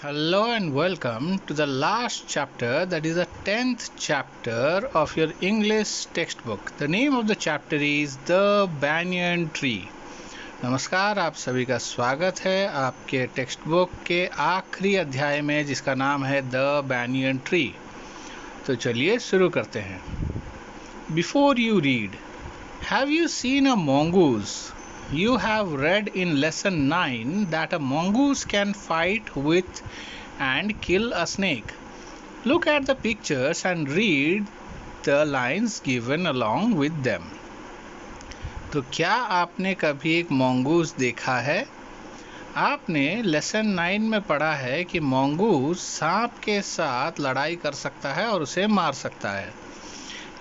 Hello and welcome to the last chapter, that is the 10th chapter of your English textbook. The name of the chapter is The Banyan Tree. नमस्कार, आप सभी का स्वागत है आपके text book के आखिरी अध्याय में जिसका नाम है द बैनियन ट्री। तो चलिए शुरू करते हैं। Before you read, have you seen a mongoose? You have read in lesson 9 that a mongoose can fight with and kill a snake. Look at the pictures and read the lines given along with them. तो क्या आपने कभी एक mongoose देखा है? आपने lesson 9 में पढ़ा है कि mongoose सांप के साथ लड़ाई कर सकता है और उसे मार सकता है।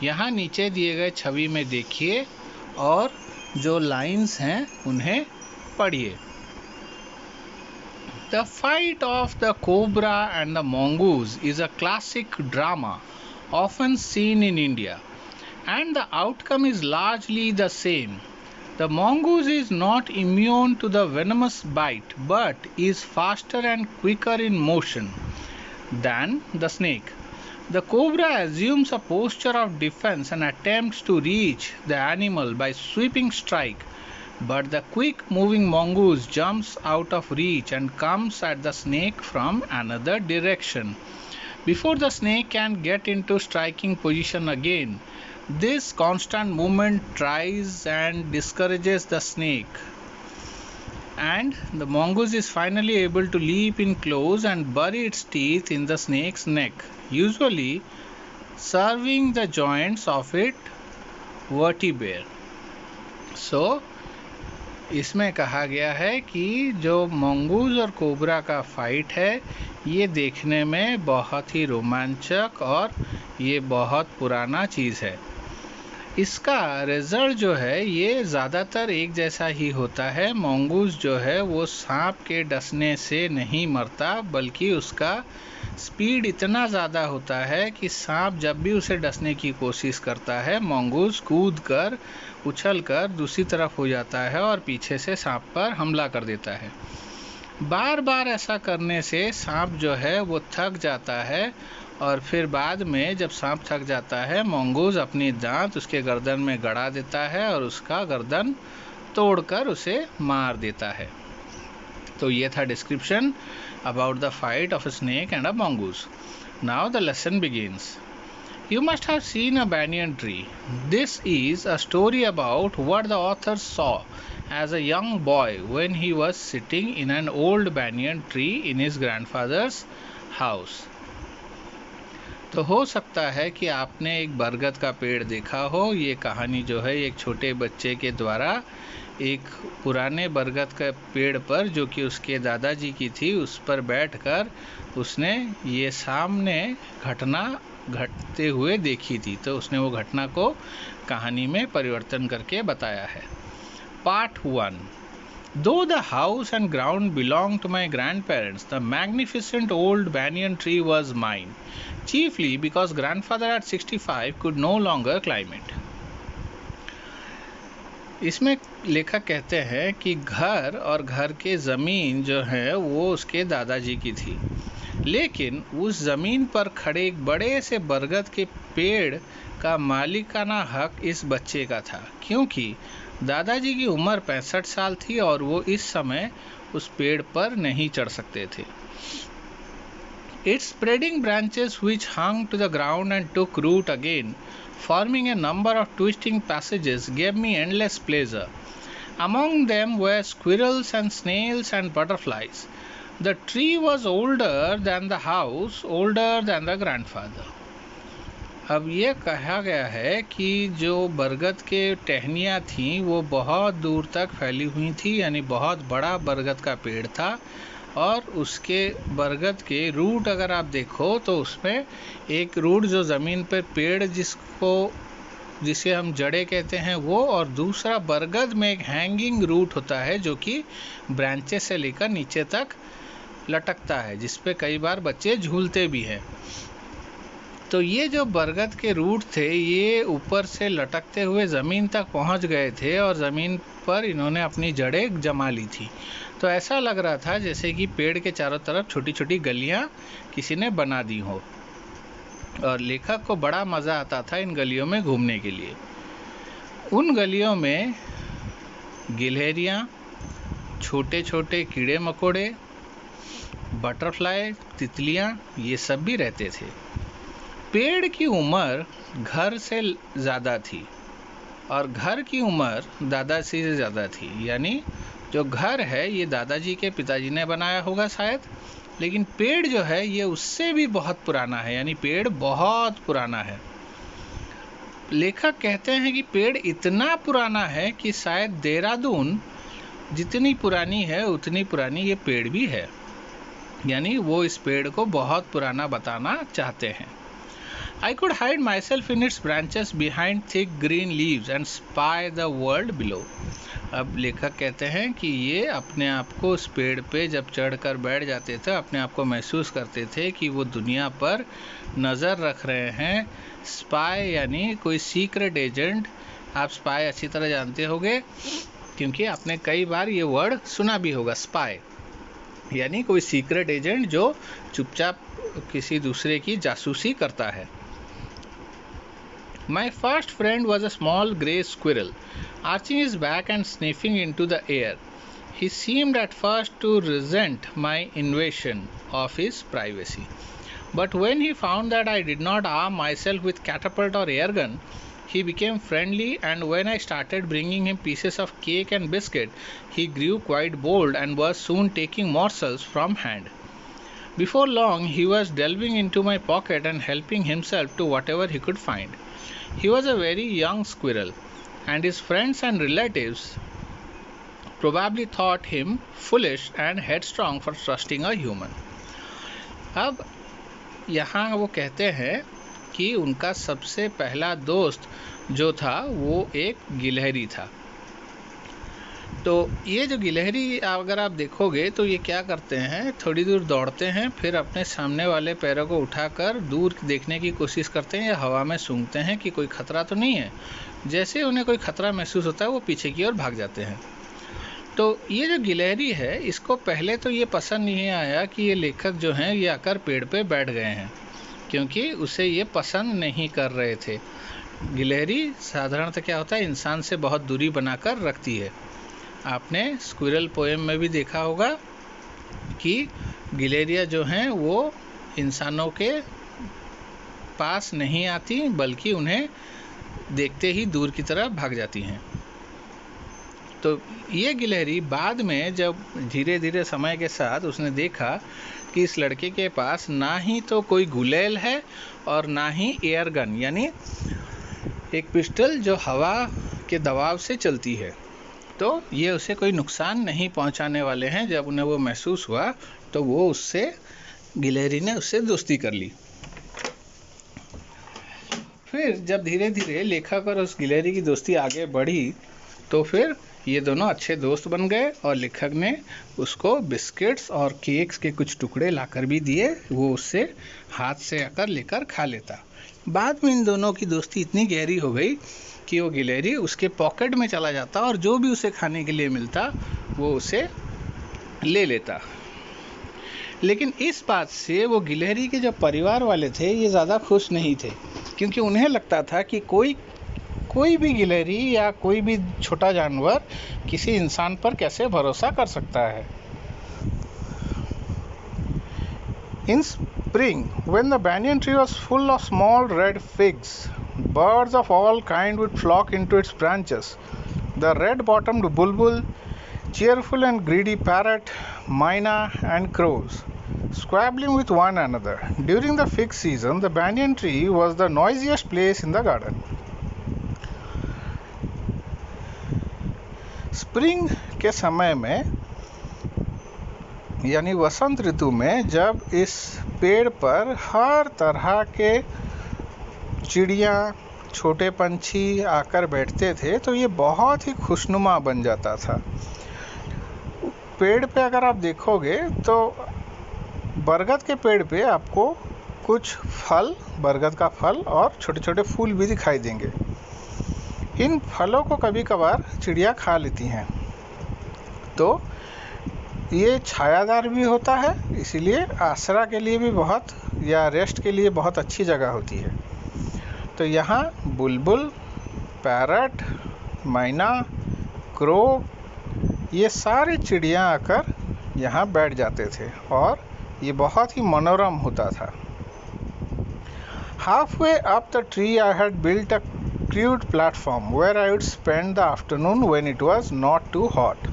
यहाँ नीचे दिए गए छवि में देखिए और जो लाइंस हैं उन्हें पढ़िए। The fight of the cobra and the mongoose is a classic drama often seen in India, and the outcome is largely the same. The mongoose is not immune to the venomous bite but is faster and quicker in motion than the snake. The cobra assumes a posture of defense and attempts to reach the animal by sweeping strike, but the quick-moving mongoose jumps out of reach and comes at the snake from another direction. Before the snake can get into striking position again, this constant movement tries and discourages the snake, and the mongoose is finally able to leap in close and bury its teeth in the snake's neck, usually serving the joints of its vertebrae. So, इसमें कहा गया है कि जो mongoose और cobra का fight है ये देखने में बहुत ही रोमांचक और ये बहुत पुराना चीज़ है। इसका रिजल्ट जो है ये ज़्यादातर एक जैसा ही होता है। मंगूस जो है वो सांप के डसने से नहीं मरता, बल्कि उसका स्पीड इतना ज़्यादा होता है कि सांप जब भी उसे डसने की कोशिश करता है मंगूस कूद कर उछल कर दूसरी तरफ हो जाता है और पीछे से सांप पर हमला कर देता है। बार बार ऐसा करने से सांप जो है वो थक जाता है और फिर बाद में जब सांप थक जाता है मंगूस अपनी दांत उसके गर्दन में गड़ा देता है और उसका गर्दन तोड़कर उसे मार देता है। तो ये था description about the fight of a snake and a mongoose. Now the lesson begins. You must have seen a banyan tree. This is a story about what the author saw as a young boy when he was sitting in an old banyan tree in his grandfather's house. तो हो सकता है कि आपने एक बरगद का पेड़ देखा हो। ये कहानी जो है एक छोटे बच्चे के द्वारा एक पुराने बरगद के पेड़ पर, जो कि उसके दादाजी की थी, उस पर बैठकर उसने ये सामने घटना घटते हुए देखी थी। तो उसने वो घटना को कहानी में परिवर्तन करके बताया है। Part 1। Though the house and ground belonged to my grandparents, the magnificent old banyan tree was mine, chiefly because grandfather at 65 could no longer climb it. इसमें लेखक कहते हैं कि घर और घर के ज़मीन जो है वो उसके दादाजी की थी, लेकिन उस ज़मीन पर खड़े एक बड़े से बरगद के पेड़ का मालिकाना हक इस बच्चे का था, क्योंकि दादाजी की उम्र 65 साल थी और वो इस समय उस पेड़ पर नहीं चढ़ सकते थे। Its spreading branches which hung to the ground and took root again, forming a number of twisting passages, gave me endless pleasure. Among them were squirrels and snails and butterflies. The tree was older than the house, older than the grandfather. अब ये कहा गया है कि जो बरगद के टहनियाँ थीं वो बहुत दूर तक फैली हुई थी, यानी बहुत बड़ा बरगद का पेड़ था, और उसके बरगद के रूट अगर आप देखो तो उसमें एक रूट जो ज़मीन पर पेड़ जिसे हम जड़ें कहते हैं वो, और दूसरा बरगद में एक हैंगिंग रूट होता है जो कि ब्रांचेस से लेकर नीचे तक लटकता है, जिस पे कई बार बच्चे झूलते भी हैं। तो ये जो बरगद के रूट थे ये ऊपर से लटकते हुए ज़मीन तक पहुंच गए थे और ज़मीन पर इन्होंने अपनी जड़ें जमा ली थी। तो ऐसा लग रहा था जैसे कि पेड़ के चारों तरफ छोटी छोटी गलियां किसी ने बना दी हो, और लेखक को बड़ा मज़ा आता था इन गलियों में घूमने के लिए। उन गलियों में गिलहरियाँ, छोटे छोटे कीड़े मकोड़े, बटरफ्लाई, तितलियाँ, ये सब भी रहते थे। पेड़ की उम्र घर से ज़्यादा थी और घर की उम्र दादाजी से ज़्यादा थी। यानी जो घर है ये दादाजी के पिताजी ने बनाया होगा शायद, लेकिन पेड़ जो है ये उससे भी बहुत पुराना है, यानी पेड़ बहुत पुराना है। लेखक कहते हैं कि पेड़ इतना पुराना है कि शायद देहरादून जितनी पुरानी है उतनी पुरानी ये पेड़ भी है, यानी वो इस पेड़ को बहुत पुराना बताना चाहते हैं। I could hide myself in its branches behind thick green leaves and spy the world below. अब लेखक कहते हैं कि ये अपने आप को उस पेड़ पे जब चढ़कर बैठ जाते थे, अपने आप को महसूस करते थे कि वो दुनिया पर नज़र रख रहे हैं। स्पाई यानी कोई सीक्रेट एजेंट। आप स्पाई अच्छी तरह जानते होंगे क्योंकि आपने कई बार ये वर्ड सुना भी होगा। स्पाई यानी कोई सीक्रेट एजेंट जो चुपचाप किसी दूसरे की जासूसी करता है। My first friend was a small grey squirrel, arching his back and sniffing into the air. He seemed at first to resent my invasion of his privacy. But when he found that I did not arm myself with catapult or air gun, he became friendly, and when I started bringing him pieces of cake and biscuit, he grew quite bold and was soon taking morsels from hand. Before long, he was delving into my pocket and helping himself to whatever he could find. He was a very young squirrel, and his friends and relatives probably thought him foolish and headstrong for trusting a human. अब यहाँ वो कहते हैं कि उनका सबसे पहला दोस्त जो था वो एक गिलहरी था। तो ये जो गिलहरी अगर आप देखोगे तो ये क्या करते हैं, थोड़ी दूर दौड़ते हैं, फिर अपने सामने वाले पैरों को उठाकर दूर देखने की कोशिश करते हैं या हवा में सूंघते हैं कि कोई खतरा तो नहीं है। जैसे उन्हें कोई खतरा महसूस होता है वो पीछे की ओर भाग जाते हैं। तो ये जो गिलहरी है इसको पहले तो ये पसंद नहीं आया कि ये लेखक जो हैं ये आकर पेड़ पे बैठ गए हैं, क्योंकि उसे ये पसंद नहीं कर रहे थे। गिलहरी साधारणतः क्या होता है, इंसान से बहुत दूरी बनाकर रखती है। आपने स्क्विरल पोएम में भी देखा होगा कि गिलहरियाँ जो हैं वो इंसानों के पास नहीं आती, बल्कि उन्हें देखते ही दूर की तरफ भाग जाती हैं। तो ये गिलहरी बाद में जब धीरे धीरे समय के साथ उसने देखा कि इस लड़के के पास ना ही तो कोई गुलेल है और ना ही एयर गन, यानी एक पिस्टल जो हवा के दबाव से चलती है, तो ये उसे कोई नुकसान नहीं पहुंचाने वाले हैं। जब उन्हें वो महसूस हुआ तो वो उससे गिलहरी ने उससे दोस्ती कर ली। फिर जब धीरे धीरे लेखक और उस गिलहरी की दोस्ती आगे बढ़ी तो फिर ये दोनों अच्छे दोस्त बन गए और लेखक ने उसको बिस्किट्स और केक्स के कुछ टुकड़े लाकर भी दिए। वो उससे हाथ से आकर लेकर खा लेता। बाद में इन दोनों की दोस्ती इतनी गहरी हो गई कि वो गिलहरी उसके पॉकेट में चला जाता और जो भी उसे खाने के लिए मिलता वो उसे ले लेता। लेकिन इस बात से वो गिलहरी के जो परिवार वाले थे ये ज़्यादा खुश नहीं थे, क्योंकि उन्हें लगता था कि कोई भी गिलहरी या कोई भी छोटा जानवर किसी इंसान पर कैसे भरोसा कर सकता है। In spring, when the banyan tree was full of small red figs, birds of all kinds would flock into its branches. The red-bottomed bulbul, cheerful and greedy parrot, myna, and crows, squabbling with one another. During the fig season, the banyan tree was the noisiest place in the garden. Spring के समय में यानी वसंत ऋतु में जब इस पेड़ पर हर तरह के चिड़ियाँ, छोटे पंछी आकर बैठते थे तो ये बहुत ही खुशनुमा बन जाता था। पेड़ पे अगर आप देखोगे तो बरगद के पेड़ पे आपको कुछ फल, बरगद का फल और छोटे छोटे फूल भी दिखाई देंगे। इन फलों को कभी कभार चिड़िया खा लेती हैं, तो ये छायादार भी होता है, इसीलिए आश्रय के लिए भी बहुत, या रेस्ट के लिए बहुत अच्छी जगह होती है। तो यहाँ बुलबुल, पैरट, मैना, क्रो, ये सारी चिड़िया आकर यहाँ बैठ जाते थे और ये बहुत ही मनोरम होता था। Halfway up the tree I had built a crude platform where I would spend the afternoon when it was not too hot.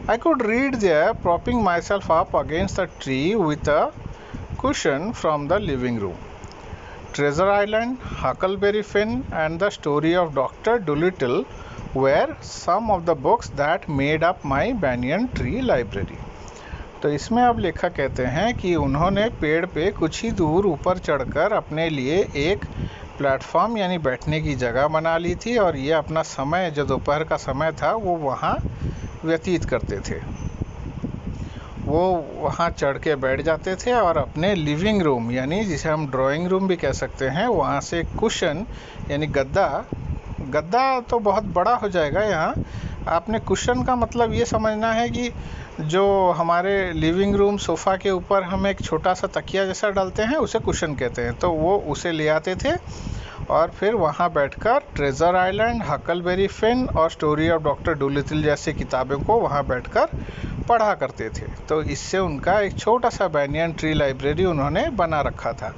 I could read there, propping myself up against the tree with a cushion from the living room. Treasure Island, Huckleberry Finn, and the story of Dr. Dolittle were some of the books that made up my banyan tree library. तो इसमें अब लेखक कहते हैं कि उन्होंने पेड़ पे कुछ ही दूर ऊपर चढ़कर अपने लिए एक प्लेटफॉर्म यानी बैठने की जगह बना ली थी, और ये अपना समय, जो दोपहर का समय था, वो वहाँ व्यतीत करते थे। वो वहाँ चढ़ के बैठ जाते थे और अपने लिविंग रूम, यानी जिसे हम ड्राइंग रूम भी कह सकते हैं, वहाँ से कुशन यानी गद्दा तो बहुत बड़ा हो जाएगा। यहाँ आपने कुशन का मतलब ये समझना है कि जो हमारे लिविंग रूम सोफ़ा के ऊपर हम एक छोटा सा तकिया जैसा डालते हैं, उसे कुशन कहते हैं। तो वो उसे ले आते थे और फिर वहाँ बैठकर ट्रेजर आइलैंड, हकलबेरी फिन और स्टोरी ऑफ डॉक्टर डोलिटल जैसी किताबों को वहाँ बैठकर पढ़ा करते थे। तो इससे उनका एक छोटा सा banyan ट्री लाइब्रेरी उन्होंने बना रखा था।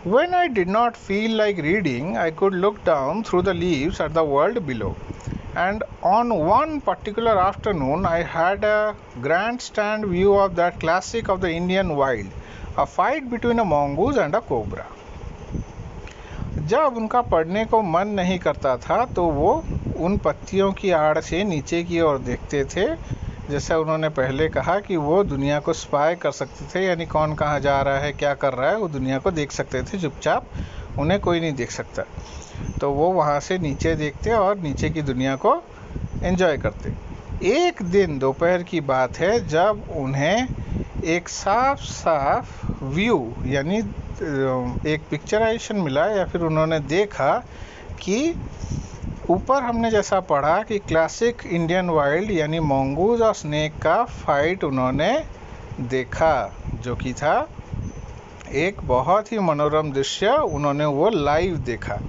When I did not feel like reading, I could look down through the leaves at the world below. And on one particular afternoon, I had a grandstand view of that classic of the Indian wild, a fight between a mongoose and a cobra. जब उनका पढ़ने को मन नहीं करता था तो वो उन पत्तियों की आड़ से नीचे की ओर देखते थे। जैसा उन्होंने पहले कहा कि वो दुनिया को स्पाई कर सकते थे, यानी कौन कहाँ जा रहा है, क्या कर रहा है, वो दुनिया को देख सकते थे चुपचाप, उन्हें कोई नहीं देख सकता। तो वो वहाँ से नीचे देखते और नीचे की दुनिया को एंजॉय करते। एक दिन दोपहर की बात है जब उन्हें एक साफ व्यू यानी एक पिक्चराइजेशन मिला, या फिर उन्होंने देखा कि ऊपर हमने जैसा पढ़ा कि क्लासिक इंडियन वाइल्ड यानी मंगूज और स्नेक का फाइट उन्होंने देखा, जो कि था एक बहुत ही मनोरम दृश्य। उन्होंने वो लाइव देखा।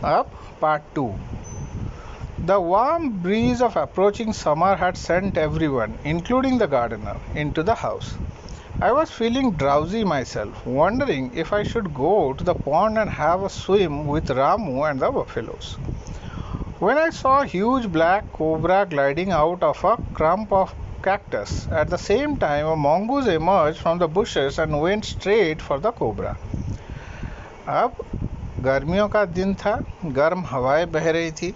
अब part 2। The warm breeze of approaching summer had sent everyone, including the gardener, into the house. I was feeling drowsy myself, wondering if I should go to the pond and have a swim with Ramu and the buffaloes, when I saw a huge black cobra gliding out of a clump of cactus. At the same time, a mongoose emerged from the bushes and went straight for the cobra. अब गर्मियों का दिन था, गर्म हवाएं बह रही थी,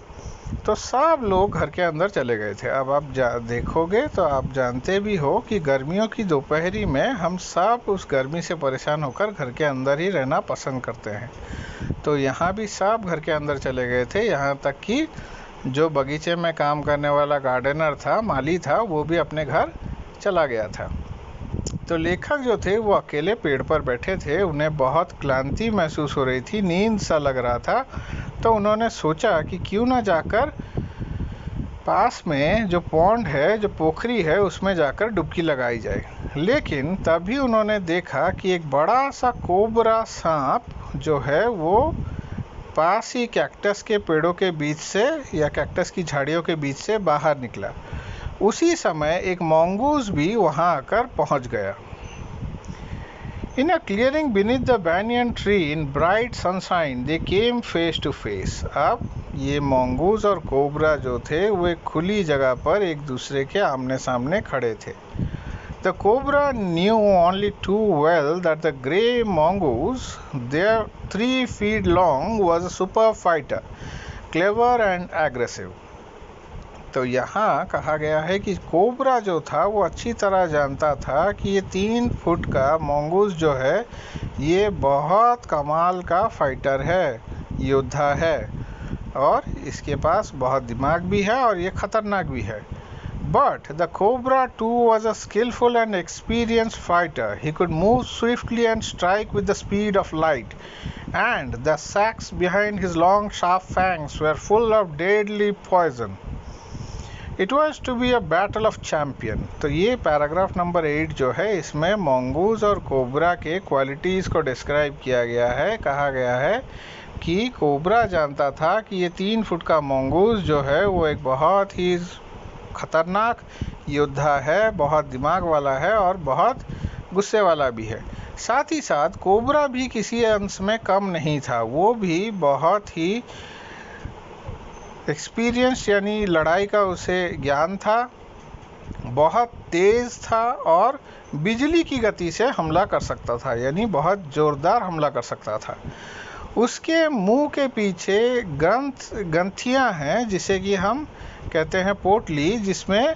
तो सब लोग घर के अंदर चले गए थे। अब आप देखोगे तो आप जानते भी हो कि गर्मियों की दोपहरी में हम सब उस गर्मी से परेशान होकर घर के अंदर ही रहना पसंद करते हैं। तो यहाँ भी सब घर के अंदर चले गए थे, यहाँ तक कि जो बगीचे में काम करने वाला गार्डनर था, माली था, वो भी अपने घर चला गया था। तो लेखक जो थे वो अकेले पेड़ पर बैठे थे। उन्हें बहुत क्लांति महसूस हो रही थी, नींद सा लग रहा था। तो उन्होंने सोचा कि क्यों ना जाकर पास में जो पॉन्ड है, जो पोखरी है, उसमें जाकर डुबकी लगाई जाए। लेकिन तभी उन्होंने देखा कि एक बड़ा सा कोबरा सांप जो है वो पास ही कैक्टस के पेड़ों के बीच से, या कैक्टस की झाड़ियों के बीच से बाहर निकला। उसी समय एक मंगूस भी वहां आकर पहुंच गया। In a clearing beneath the banyan tree in bright sunshine, they came face to face. अब ये मंगूस और कोबरा जो थे वो एक खुली जगह पर एक दूसरे के आमने सामने खड़े थे। The cobra knew only too well that the grey mongoose, their 3 feet long, was a super fighter, clever and aggressive. तो यहाँ कहा गया है कि कोबरा जो था वो अच्छी तरह जानता था कि ये 3 फुट का मंगूस जो है ये बहुत कमाल का फाइटर है, योद्धा है, और इसके पास बहुत दिमाग भी है और ये ख़तरनाक भी है। But the cobra too was a skillful and experienced fighter. He could move swiftly and strike with the speed of light, and the sacs behind his long sharp fangs were full of deadly poison. It was to be a battle of champion. तो ये paragraph number 8 जो है इसमें mongoose और cobra के qualities को describe किया गया है। कहा गया है कि कोबरा जानता था कि ये 3 फुट का मंगूज जो है वो एक बहुत ही खतरनाक योद्धा है, बहुत दिमाग वाला है और बहुत गुस्से वाला भी है। साथ ही साथ कोबरा भी किसी अंश में कम नहीं था, वो भी बहुत ही एक्सपीरियंस यानी लड़ाई का उसे ज्ञान था, बहुत तेज़ था और बिजली की गति से हमला कर सकता था, यानी बहुत ज़ोरदार हमला कर सकता था। उसके मुंह के पीछे ग्रंथियां हैं जिसे कि हम कहते हैं पोटली, जिसमें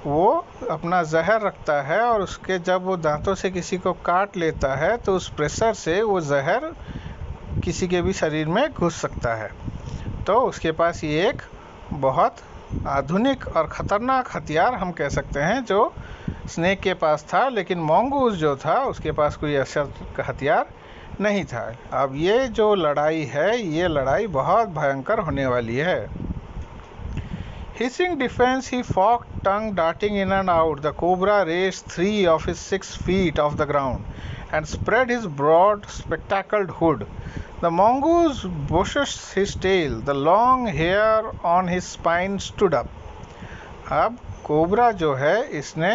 वो अपना जहर रखता है और उसके जब वो दांतों से किसी को काट लेता है तो उस प्रेशर से वो जहर किसी के भी शरीर में घुस सकता है। तो उसके पास ये एक बहुत आधुनिक और ख़तरनाक हथियार हम कह सकते हैं जो स्नेक के पास था, लेकिन मंगूज जो था उसके पास कोई ऐसा हथियार नहीं था। अब ये जो लड़ाई है ये लड़ाई बहुत भयंकर होने वाली है। Hissing defense, he forked tongue darting in and out. The cobra raised 3 of his 6 feet off the ground and spread his broad, spectacled hood. The mongoose bushed his tail. The long hair on his spine stood up. अब cobra जो है इसने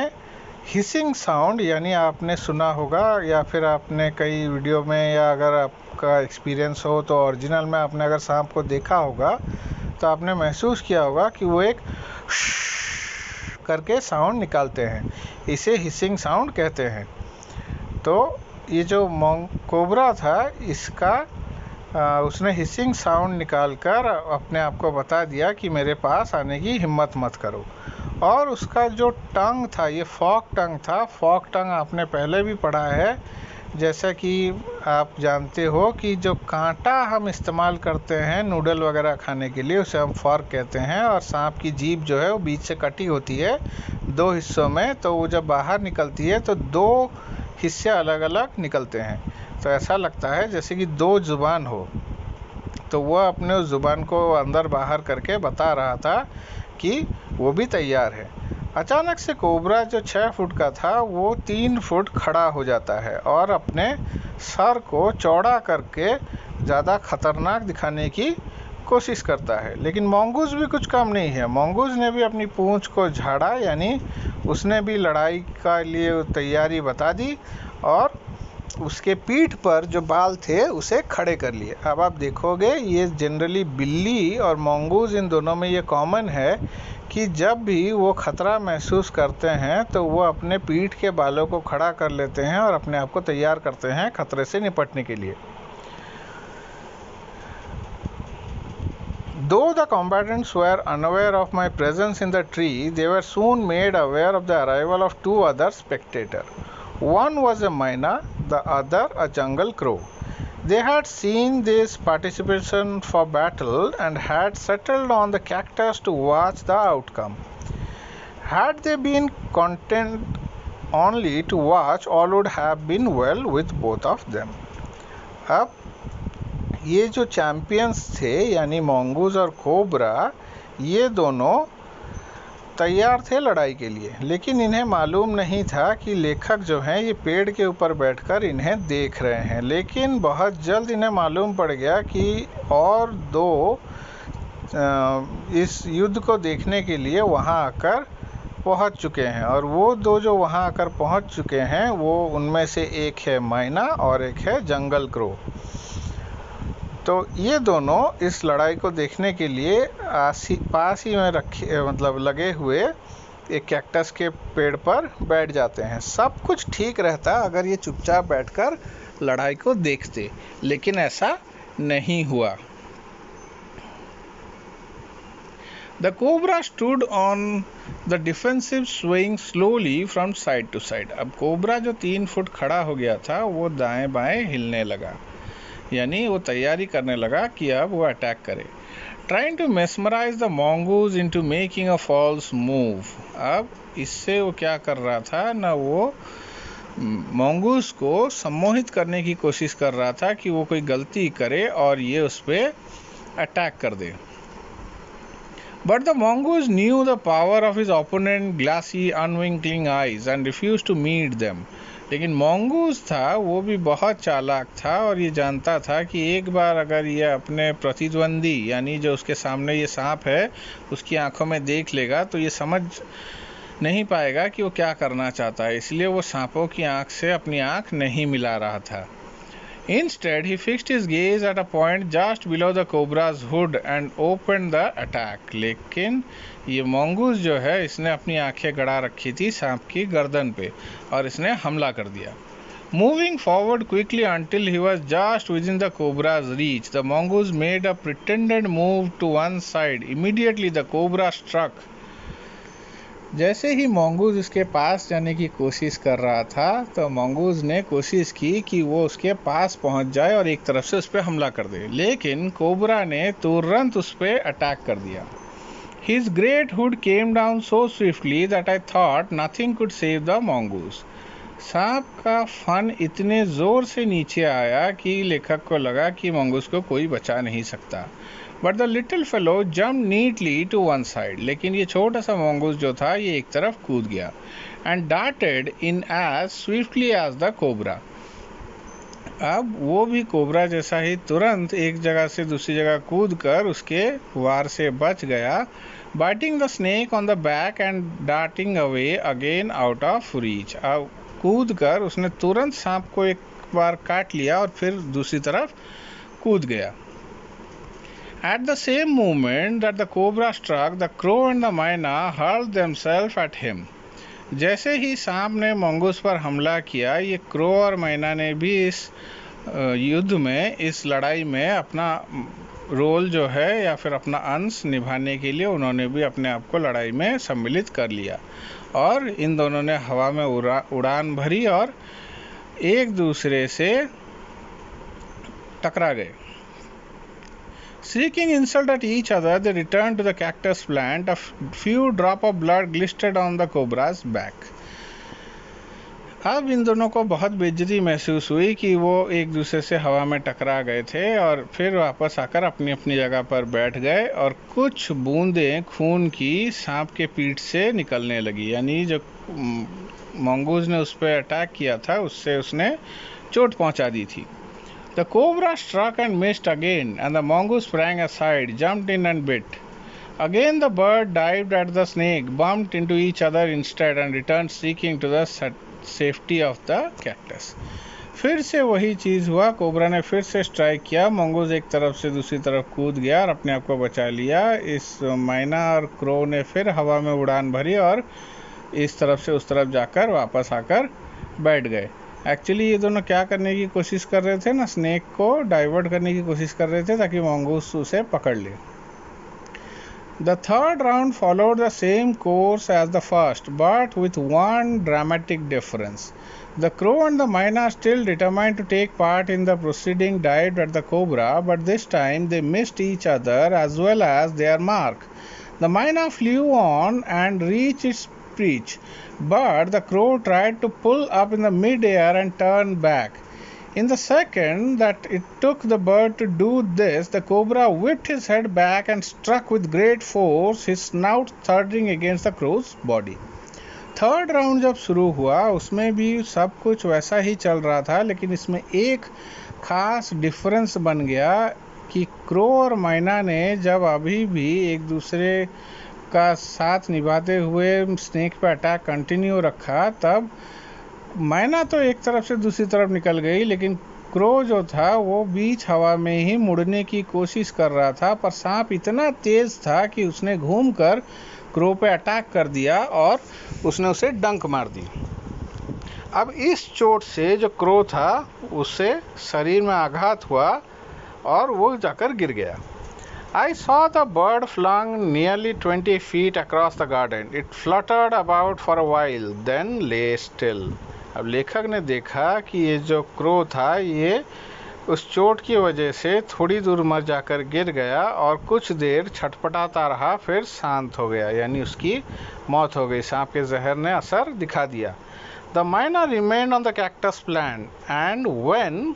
hissing sound, यानी आपने सुना होगा या फिर आपने कई वीडियो में, या अगर आपका एक्सपीरियंस हो तो ओरिजिनल में आपने अगर सांप को देखा होगा तो आपने महसूस किया होगा कि वो एक करके साउंड निकालते हैं, इसे हिसिंग साउंड कहते हैं। तो ये जो कोबरा था इसका उसने हिसिंग साउंड निकालकर अपने आप को बता दिया कि मेरे पास आने की हिम्मत मत करो। और उसका जो टंग था ये फॉक टंग था। फॉक टंग आपने पहले भी पढ़ा है, जैसा कि आप जानते हो कि जो कांटा हम इस्तेमाल करते हैं नूडल वगैरह खाने के लिए उसे हम फॉर्क कहते हैं, और सांप की जीभ जो है वो बीच से कटी होती है 2 हिस्सों में, तो वो जब बाहर निकलती है तो 2 हिस्से अलग अलग निकलते हैं, तो ऐसा लगता है जैसे कि 2 जुबान हो। तो वह अपने उस जुबान को अंदर बाहर करके बता रहा था कि वो भी तैयार है। अचानक से कोबरा जो 6 फुट का था वो 3 फुट खड़ा हो जाता है और अपने सर को चौड़ा करके ज़्यादा खतरनाक दिखाने की कोशिश करता है। लेकिन मंगूज भी कुछ कम नहीं है। मंगूज ने भी अपनी पूंछ को झाड़ा, यानी उसने भी लड़ाई का लिए तैयारी बता दी और उसके पीठ पर जो बाल थे उसे खड़े कर लिए। अब आप देखोगे ये जनरली बिल्ली और मंगूज इन दोनों में ये कॉमन है कि जब भी वो खतरा महसूस करते हैं तो वो अपने पीठ के बालों को खड़ा कर लेते हैं और अपने आप को तैयार करते हैं खतरे से निपटने के लिए। Though the combatants were unaware of my presence in the tree, they were soon made aware of the arrival of 2 other spectators. One was a myna, the other a jungle crow. They had seen this participation for battle and had settled on the cactus to watch the outcome. Had they been content only to watch, all would have been well with both of them. अब ये जो champions थे यानी mongoose और cobra, ये दोनों तैयार थे लड़ाई के लिए, लेकिन इन्हें मालूम नहीं था कि लेखक जो हैं ये पेड़ के ऊपर बैठकर इन्हें देख रहे हैं। लेकिन बहुत जल्द इन्हें मालूम पड़ गया कि और 2 इस युद्ध को देखने के लिए वहां आकर पहुंच चुके हैं, और वो 2 जो वहां आकर पहुंच चुके हैं वो उनमें से एक है मैना और एक है जंगल क्रो। तो ये दोनों इस लड़ाई को देखने के लिए पास ही में लगे हुए एक कैक्टस के पेड़ पर बैठ जाते हैं। सब कुछ ठीक रहता अगर ये चुपचाप बैठकर लड़ाई को देखते, लेकिन ऐसा नहीं हुआ। The cobra stood on the defensive, swaying slowly from side to side. अब कोबरा जो 3 फुट खड़ा हो गया था वो दाएं बाएं हिलने लगा, यानी वो तैयारी करने लगा कि अब वो अटैक करे। trying to mesmerize the mongoose into making a false move. अब इससे वो क्या कर रहा था ना, वो mongoose को सम्मोहित करने की कोशिश कर रहा था कि वो कोई गलती करे और ये उस पर अटैक कर दे. But the mongoose knew the power of his opponent's glassy, unwinking eyes and refused to meet them. लेकिन mongoose था वो भी बहुत चालाक था और ये जानता था कि एक बार अगर ये अपने प्रतिद्वंदी यानी जो उसके सामने ये सांप है उसकी आंखों में देख लेगा तो ये समझ नहीं पाएगा कि वो क्या करना चाहता है, इसलिए वो सांपों की आंख से अपनी आंख नहीं मिला रहा था. Instead, he fixed his gaze at a point just below the cobra's hood and opened the attack. लेकिन ये mongoose जो है इसने अपनी आंखें गड़ा रखी थी सांप की गर्दन पे और इसने हमला कर दिया. Moving forward quickly until he was just within the cobra's reach, the mongoose made a pretended move to one side. Immediately the cobra struck. जैसे ही mongoose इसके पास जाने की कोशिश कर रहा था तो mongoose ने कोशिश की कि वो उसके पास पहुंच जाए और एक तरफ से उस पर हमला कर दे, लेकिन कोबरा ने तुरंत उस पर अटैक कर दिया. His great hood came down so swiftly that I thought nothing could save the mongoose. सांप का फन इतने जोर से नीचे आया कि लेखक को लगा कि mongoose को कोई बचा नहीं सकता. But the little fellow jumped neatly to one side. लेकिन ये छोटा सा mongoose जो था ये एक तरफ कूद गया and darted in as swiftly as the cobra. अब वो भी कोबरा जैसा ही तुरंत एक जगह से दूसरी जगह कूद कर उसके वार से बच गया, biting the snake on the back and darting away again out of reach. अब कूद कर उसने तुरंत सांप को एक बार काट लिया और फिर दूसरी तरफ कूद गया. At the same moment that the cobra struck, the crow and the myna hurled themselves at him. जैसे ही सांप ने mongoose पर हमला किया, ये क्रो और मैना ने भी इस युद्ध में, इस लड़ाई में अपना रोल जो है या फिर अपना अंश निभाने के लिए उन्होंने भी अपने आप को लड़ाई में सम्मिलित कर लिया और इन दोनों ने हवा में उड़ान भरी और एक दूसरे से टकरा गए. Seeking insult at each other, they returned to the cactus plant. A few drops of blood glistered on the cobra's back. अब इन दोनों को बहुत बेइज्जती महसूस हुई कि वो एक दूसरे से हवा में टकरा गए थे और फिर वापस आकर अपनी अपनी जगह पर बैठ गए और कुछ बूंदें खून की सांप के पीठ से निकलने लगी, यानी जो mongoose ने उस पर अटैक किया था उससे उसने चोट पहुंचा दी थी. The cobra struck and missed again, and the mongoose sprang aside, jumped in and bit. Again the bird dived at the snake, bumped into each other instead, and returned seeking to the safety of the cactus. फिर से वही चीज़ हुआ, cobra ने फिर से strike किया, mongoose एक तरफ से दूसरी तरफ कूद गया और अपने आप को बचा लिया. इस मैना और क्रो ने फिर हवा में उड़ान भरी और इस तरफ से उस तरफ जाकर वापस आकर बैठ गए. एक्चुअली ये दोनों क्या करने की कोशिश कर रहे थे ना, स्नेक को डाइवर्ट करने की कोशिश कर रहे थे ताकि mongoose उसे पकड़ ले. The third round followed the same course as the first, but with one dramatic difference. The crow and the myna, still determined to take part in the proceeding, dived at the cobra, but this time they missed each other as well as their mark. The myna flew on and reached its perch, but the crow tried to pull up in the mid-air and turn back. In the second that it took the bird to do this, the cobra whipped his head back and struck with great force, his snout thudding against the crow's body. Third round जब शुरू हुआ उसमें भी सब कुछ वैसा ही चल रहा था, लेकिन इसमें एक खास डिफरेंस बन गया कि क्रो और मैना ने जब अभी भी एक दूसरे का साथ निभाते हुए स्नेक पे अटैक कंटिन्यू रखा, तब मैना तो एक तरफ से दूसरी तरफ निकल गई, लेकिन क्रो जो था वो बीच हवा में ही मुड़ने की कोशिश कर रहा था, पर सांप इतना तेज था कि उसने घूमकर क्रो पे अटैक कर दिया और उसने उसे डंक मार दी. अब इस चोट से जो क्रो था उससे शरीर में आघात हुआ और वो जाकर गिर गया. I saw the bird flung nearly 20 feet across the garden. It fluttered about for a while, then lay still. अब लेखक ने देखा कि ये जो क्रो था ये उस चोट की वजह से थोड़ी दूर मर जाकर गिर गया और कुछ देर छटपटाता रहा, फिर शांत हो गया, यानी उसकी मौत हो गई। सांप के जहर ने असर दिखा दिया। द माइना remained on the cactus plant and when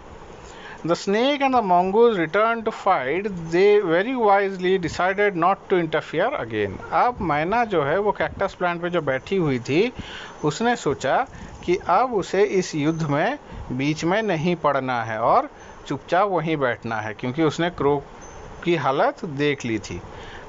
the snake and the mongoose returned to fight, they very wisely decided not to interfere again. अब मैना जो है वो कैक्टस प्लांट पे जो बैठी हुई थी, उसने सोचा कि अब उसे इस युद्ध में बीच में नहीं पड़ना है और चुपचाप वहीं बैठना है, क्योंकि उसने क्रो की हालत देख ली थी।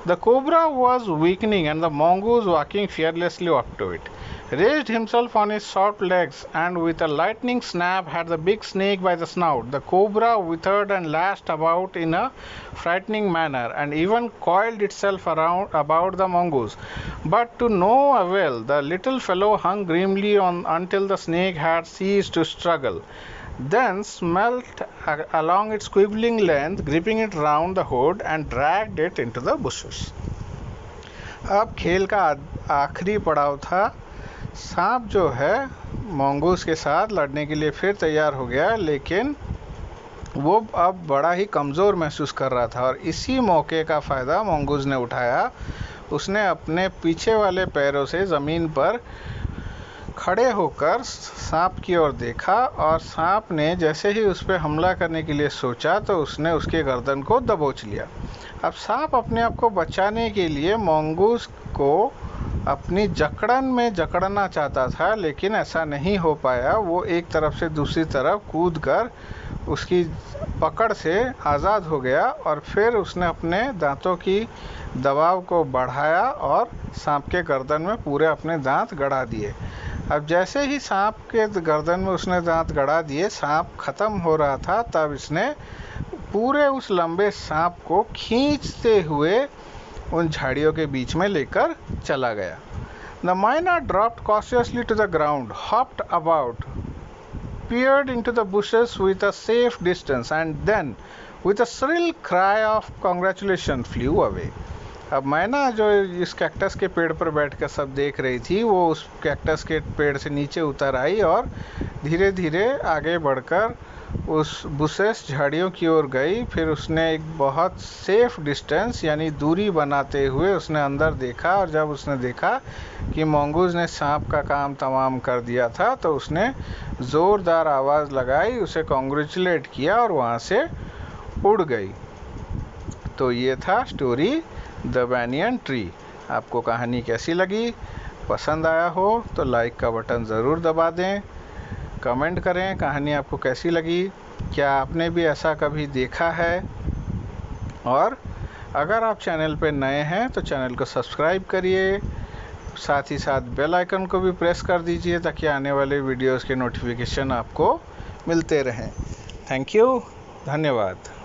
The cobra was weakening and the mongoose, walking fearlessly up to it, raised himself on his short legs and with a lightning snap had the big snake by the snout. The cobra withered and lashed about in a frightening manner and even coiled itself about the mongoose, but to no avail. The little fellow hung grimly on until the snake had ceased to struggle, then smelt along its quivering length, gripping it round the hood and dragged it into the bushes. अब खेल का आखिरी पड़ाव था। सांप जो है mongoose के साथ लड़ने के लिए फिर तैयार हो गया, लेकिन वो अब बड़ा ही कमज़ोर महसूस कर रहा था और इसी मौके का फ़ायदा मंगूस ने उठाया। उसने अपने पीछे वाले पैरों से ज़मीन पर खड़े होकर सांप की ओर देखा और सांप ने जैसे ही उस पर हमला करने के लिए सोचा तो उसने उसके गर्दन को दबोच लिया। अब सांप अपने आप को बचाने के लिए मंगूस को अपनी जकड़न में जकड़ना चाहता था, लेकिन ऐसा नहीं हो पाया। वो एक तरफ से दूसरी तरफ कूदकर उसकी पकड़ से आज़ाद हो गया और फिर उसने अपने दांतों की दबाव को बढ़ाया और सांप के गर्दन में पूरे अपने दांत गड़ा दिए। अब जैसे ही सांप के गर्दन में उसने दांत गड़ा दिए, सांप ख़त्म हो रहा था, तब इसने पूरे उस लंबे सांप को खींचते हुए उन झाड़ियों के बीच में लेकर चला गया। The myna dropped cautiously to the ground, hopped about, peered into the bushes with a safe distance, and then, with a shrill cry of congratulation, flew away. अब मैना जो इस कैक्टस के पेड़ पर बैठकर सब देख रही थी, वो उस कैक्टस के पेड़ से नीचे उतर आई और धीरे धीरे आगे बढ़कर उस बुशेस झाड़ियों की ओर गई। फिर उसने एक बहुत सेफ डिस्टेंस यानी दूरी बनाते हुए उसने अंदर देखा, और जब उसने देखा कि मंगूस ने सांप का काम तमाम कर दिया था तो उसने ज़ोरदार आवाज़ लगाई, उसे कॉन्ग्रेचुलेट किया और वहाँ से उड़ गई। तो ये था स्टोरी द बैनियन ट्री। आपको कहानी कैसी लगी? पसंद आया हो तो लाइक का बटन ज़रूर दबा दें, कमेंट करें कहानी आपको कैसी लगी, क्या आपने भी ऐसा कभी देखा है। और अगर आप चैनल पर नए हैं तो चैनल को सब्सक्राइब करिए, साथ ही साथ बेल आइकन को भी प्रेस कर दीजिए ताकि आने वाले वीडियोस के नोटिफिकेशन आपको मिलते रहें। थैंक यू, धन्यवाद।